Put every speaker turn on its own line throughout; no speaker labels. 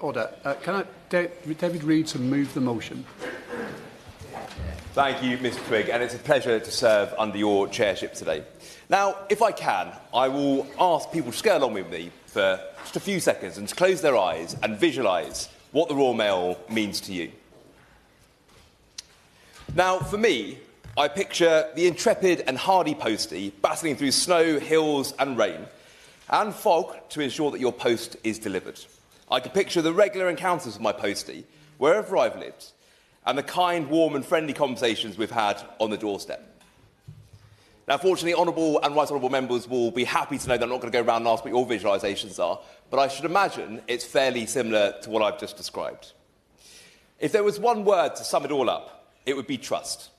Order. David Reid to move the motion.
Thank you, Mr Twigg, and it's a pleasure to serve under your chairship today. Now, if I can, I will ask people to go along with me for just a few seconds and to close their eyes and visualise what the Royal Mail means to you. Now, for me, I picture the intrepid and hardy postie battling through snow, hills and rain, and fog to ensure that your post is delivered. I can picture the regular encounters with my postie, wherever I've lived, and the kind, warm and friendly conversations we've had on the doorstep. Now, fortunately, honourable and right honourable members will be happy to know that I'm not going to go around and ask what your visualisations are, but I should imagine it's fairly similar to what I've just described. If there was one word to sum it all up, it would be trust.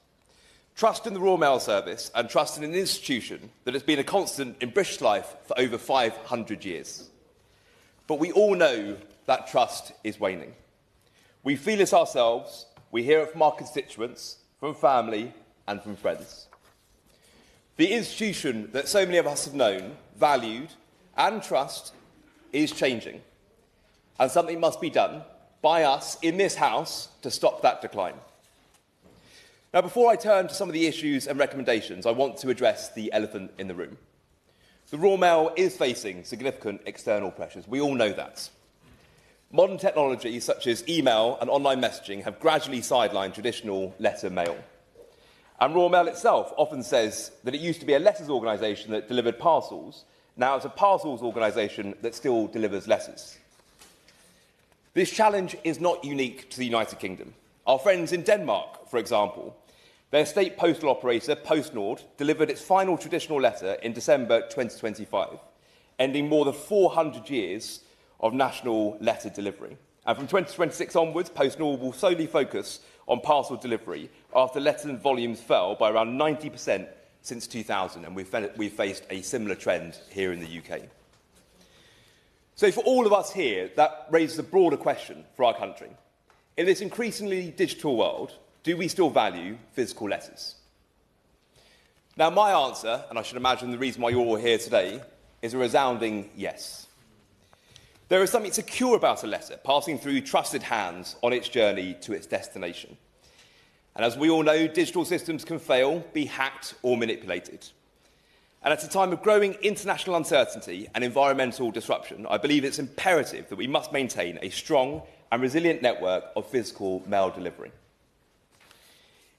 Trust in the Royal Mail Service and trust in an institution that has been a constant in British life for over 500 years. But we all know that trust is waning. We feel it ourselves, we hear it from our constituents, from family and from friends. The institution that so many of us have known, valued and trust is changing. And something must be done by us in this House to stop that decline. Now, before I turn to some of the issues and recommendations, I want to address the elephant in the room. The Royal Mail is facing significant external pressures. We all know that. Modern technologies such as email and online messaging have gradually sidelined traditional letter mail. And Royal Mail itself often says that it used to be a letters organisation that delivered parcels. Now it's a parcels organisation that still delivers letters. This challenge is not unique to the United Kingdom. Our friends in Denmark, for example, their state postal operator, PostNord, delivered its final traditional letter in December 2025, ending more than 400 years of national letter delivery. And from 2026 onwards, PostNord will solely focus on parcel delivery after letter volumes fell by around 90% since 2000, and we've faced a similar trend here in the UK. So for all of us here, that raises a broader question for our country. In this increasingly digital world, do we still value physical letters? Now, my answer, and I should imagine the reason why you're all here today, is a resounding yes. There is something secure about a letter passing through trusted hands on its journey to its destination. And as we all know, digital systems can fail, be hacked or manipulated. And at a time of growing international uncertainty and environmental disruption, I believe it's imperative that we must maintain a strong and resilient network of physical mail delivery.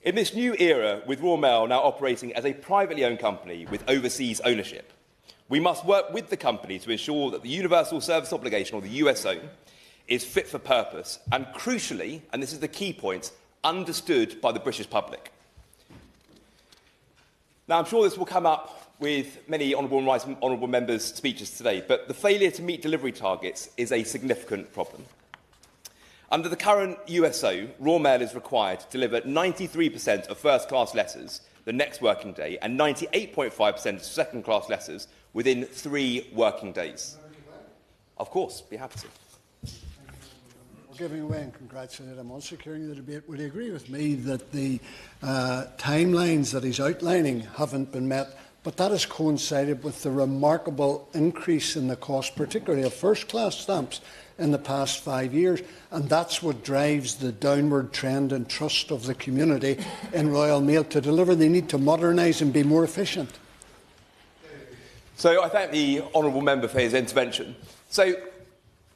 In this new era, with Royal Mail now operating as a privately owned company with overseas ownership, we must work with the company to ensure that the Universal Service Obligation, or the USO, is fit for purpose and, crucially, and this is the key point, understood by the British public. Now, I'm sure this will come up with many honourable and right honourable members' speeches today, but the failure to meet delivery targets is a significant problem. Under the current USO, Royal Mail is required to deliver 93% of first-class letters the next working day and 98.5% of second-class letters within 3 working days. Of course, be happy to.
Giving away and congratulate him on securing the debate. Would he agree with me that the timelines that he's outlining haven't been met, but that has coincided with the remarkable increase in the cost, particularly of first-class stamps, in the past 5 years, and that's what drives the downward trend and trust of the community in Royal Mail to deliver. They need to modernise and be more efficient.
So I thank the honourable member for his intervention. So,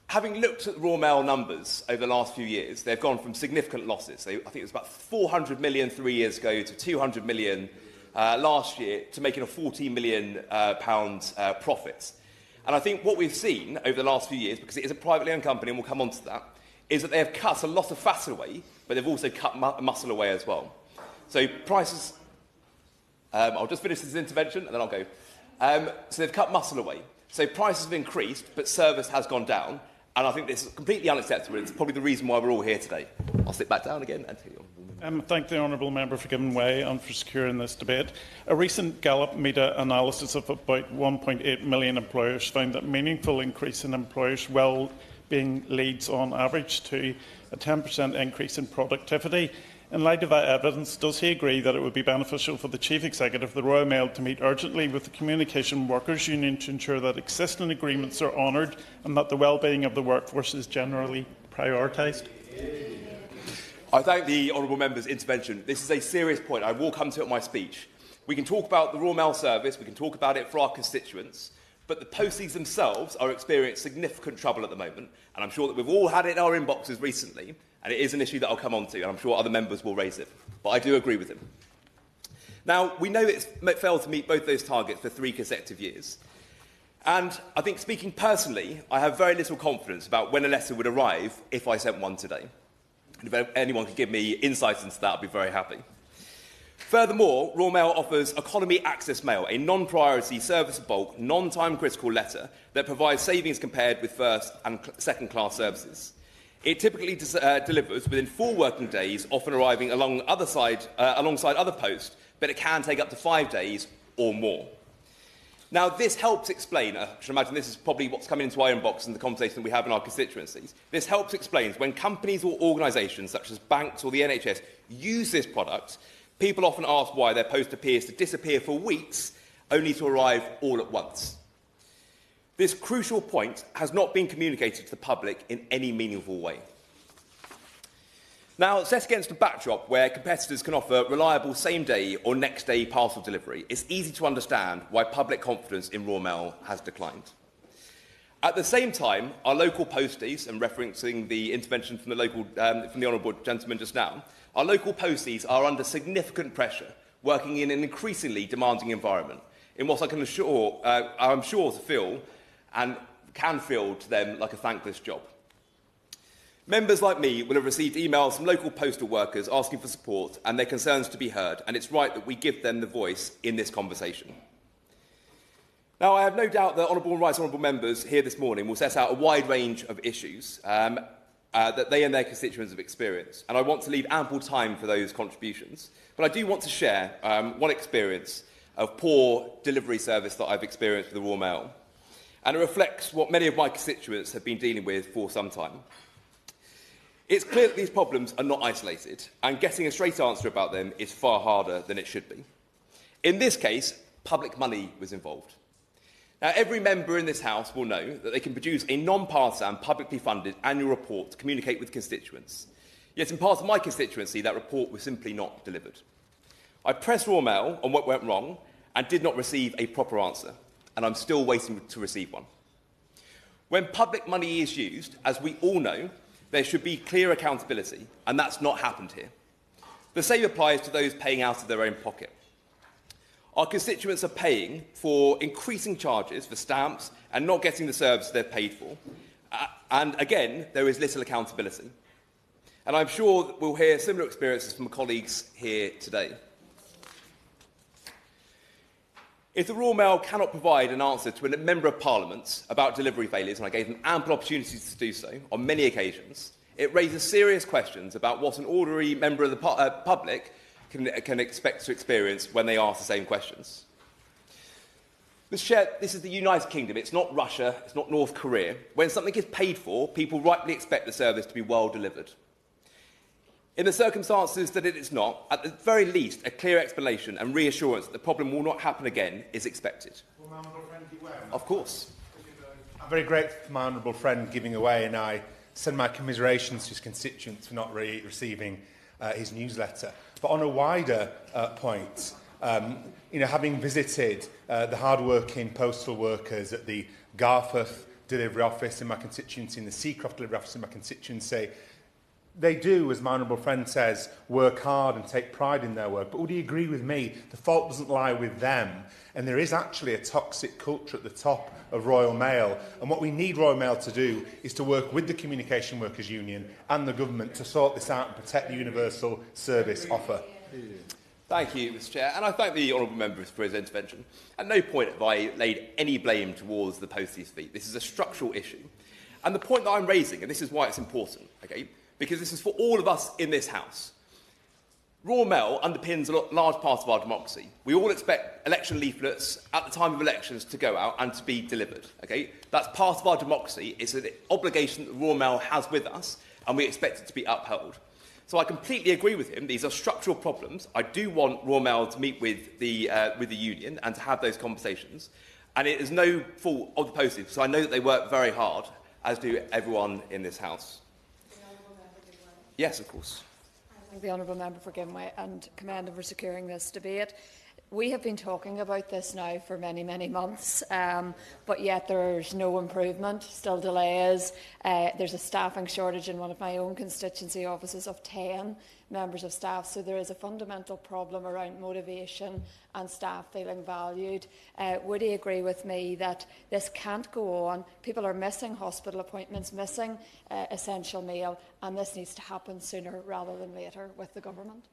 having looked at the Royal Mail numbers over the last few years, they've gone from significant losses. I think it was about 400 million 3 years ago to 200 million last year, to making a £14 million profit. And I think what we've seen over the last few years, because it is a privately owned company, and we'll come on to that, is that they have cut a lot of fat away, but they've also cut muscle away as well. So prices... I'll just finish this intervention and then I'll go. So they've cut muscle away. So prices have increased, but service has gone down. And I think this is completely unacceptable. It's probably the reason why we're all here today. I'll sit back down again and take you on.
Thank the honourable member for giving way and for securing this debate. A recent Gallup meta-analysis of about 1.8 million employers found that meaningful increase in employers' well-being leads on average to a 10% increase in productivity. In light of that evidence, does he agree that it would be beneficial for the Chief Executive of the Royal Mail to meet urgently with the Communication Workers Union to ensure that existing agreements are honoured and that the well-being of the workforce is generally prioritised?
I thank the honourable member's intervention. This is a serious point. I will come to it in my speech. We can talk about the Royal Mail service, we can talk about it for our constituents, but the posties themselves are experiencing significant trouble at the moment, and I'm sure that we've all had it in our inboxes recently, and it is an issue that I'll come on to, and I'm sure other members will raise it. But I do agree with him. Now, we know it's failed to meet both those targets for 3 consecutive years. And I think, speaking personally, I have very little confidence about when a letter would arrive if I sent one today. And if anyone could give me insight into that, I'd be very happy. Furthermore, Royal Mail offers Economy Access Mail, a non-priority service of bulk, non-time critical letter that provides savings compared with first and second-class services. It typically delivers within 4 working days, often arriving alongside other posts, but it can take up to 5 days or more. Now, this helps explain, I should imagine this is probably what's coming into our inbox and the conversation that we have in our constituencies. This helps explain when companies or organisations such as banks or the NHS use this product, people often ask why their post appears to disappear for weeks, only to arrive all at once. This crucial point has not been communicated to the public in any meaningful way. Now, set against a backdrop where competitors can offer reliable same-day or next-day parcel delivery, it's easy to understand why public confidence in Royal Mail has declined. At the same time, our local posties, and referencing the intervention from the Honourable Gentleman just now, our local posties are under significant pressure, working in an increasingly demanding environment, in what I'm sure to feel and can feel to them like a thankless job. Members like me will have received emails from local postal workers asking for support and their concerns to be heard, and it's right that we give them the voice in this conversation. Now, I have no doubt that honourable members here this morning will set out a wide range of issues that they and their constituents have experienced, and I want to leave ample time for those contributions. But I do want to share one experience of poor delivery service that I've experienced with the Royal Mail, and it reflects what many of my constituents have been dealing with for some time. It's clear that these problems are not isolated, and getting a straight answer about them is far harder than it should be. In this case, public money was involved. Now, every member in this House will know that they can produce a non-partisan, publicly funded annual report to communicate with constituents. Yet in part of my constituency, that report was simply not delivered. I pressed Royal Mail on what went wrong and did not receive a proper answer, and I'm still waiting to receive one. When public money is used, as we all know, there should be clear accountability, and that's not happened here. The same applies to those paying out of their own pocket. Our constituents are paying for increasing charges for stamps and not getting the service they've paid for. And again, there is little accountability. And I'm sure that we'll hear similar experiences from colleagues here today. If the Royal Mail cannot provide an answer to a Member of Parliament about delivery failures, and I gave them ample opportunities to do so on many occasions, it raises serious questions about what an ordinary member of the public can expect to experience when they ask the same questions. Mr. Chair, this is the United Kingdom. It's not Russia. It's not North Korea. When something is paid for, people rightly expect the service to be well delivered. In the circumstances that it is not, at the very least, a clear explanation and reassurance that the problem will not happen again is expected. Of course.
I'm very grateful for my honourable friend giving away, and I send my commiserations to his constituents for not receiving his newsletter. But on a wider point, having visited the hard-working postal workers at the Garforth delivery office in my constituency and the Seacroft delivery office in my constituency, they do, as my honourable friend says, work hard and take pride in their work. But would he agree with me? The fault doesn't lie with them. And there is actually a toxic culture at the top of Royal Mail. And what we need Royal Mail to do is to work with the Communication Workers Union and the government to sort this out and protect the universal service offer.
Thank you, Mr. Chair. And I thank the honourable member for his intervention. At no point have I laid any blame towards the posties' feet. This is a structural issue. And the point that I'm raising, and this is why it's important, okay, because this is for all of us in this House. Royal Mail underpins a large part of our democracy. We all expect election leaflets at the time of elections to go out and to be delivered. Okay? That's part of our democracy. It's an obligation that Royal Mail has with us, and we expect it to be upheld. So I completely agree with him. These are structural problems. I do want Royal Mail to meet with the union and to have those conversations. And it is no fault of the posties, so I know that they work very hard, as do everyone in this House. Yes, of course.
I thank the honourable member for giving way and commend him for securing this debate. We have been talking about this now for many, many months, but yet there's no improvement, still delays. There's a staffing shortage in one of my own constituency offices of 10 members of staff, so there is a fundamental problem around motivation and staff feeling valued. Would he agree with me that this can't go on? People are missing hospital appointments, missing essential meal, and this needs to happen sooner rather than later with the government?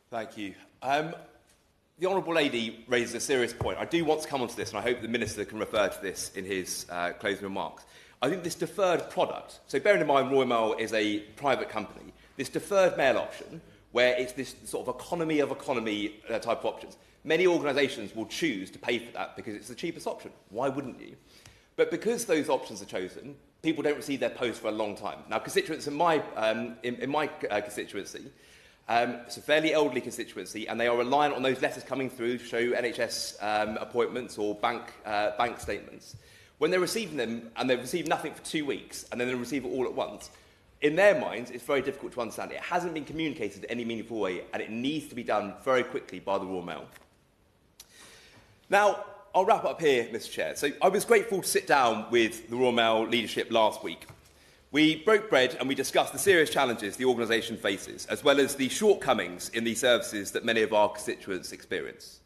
Thank you. The Honourable Lady raises a serious point. I do want to come on to this, and I hope the Minister can refer to this in his closing remarks. I think this deferred product, so bearing in mind Royal Mail is a private company, this deferred mail option, where it's this sort of economy of economy type of options, many organisations will choose to pay for that because it's the cheapest option. Why wouldn't you? But because those options are chosen, people don't receive their post for a long time. Now, constituents in my constituency, it's a fairly elderly constituency, and they are reliant on those letters coming through to show NHS appointments or bank statements. When they're receiving them and they've received nothing for 2 weeks and then they receive it all at once, in their minds it's very difficult to understand. It hasn't been communicated in any meaningful way, and it needs to be done very quickly by the Royal Mail. Now, I'll wrap up here, Mr. Chair. So I was grateful to sit down with the Royal Mail leadership last week. We broke bread and we discussed the serious challenges the organisation faces, as well as the shortcomings in the services that many of our constituents experience.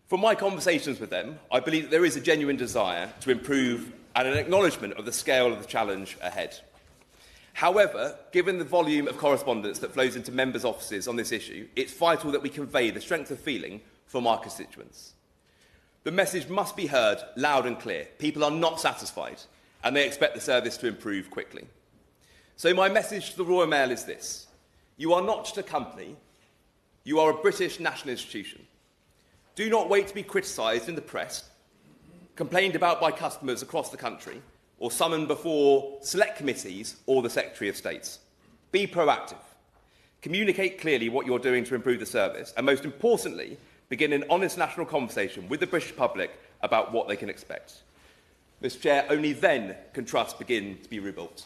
From my conversations with them, I believe that there is a genuine desire to improve and an acknowledgement of the scale of the challenge ahead. However, given the volume of correspondence that flows into members' offices on this issue, it's vital that we convey the strength of feeling from our constituents. The message must be heard loud and clear. People are not satisfied, and they expect the service to improve quickly. So my message to the Royal Mail is this: you are not just a company, you are a British national institution. Do not wait to be criticised in the press, complained about by customers across the country, or summoned before select committees or the Secretary of State. Be proactive. Communicate clearly what you're doing to improve the service, and most importantly, begin an honest national conversation with the British public about what they can expect. Mr. Chair, only then can trust begin to be rebuilt.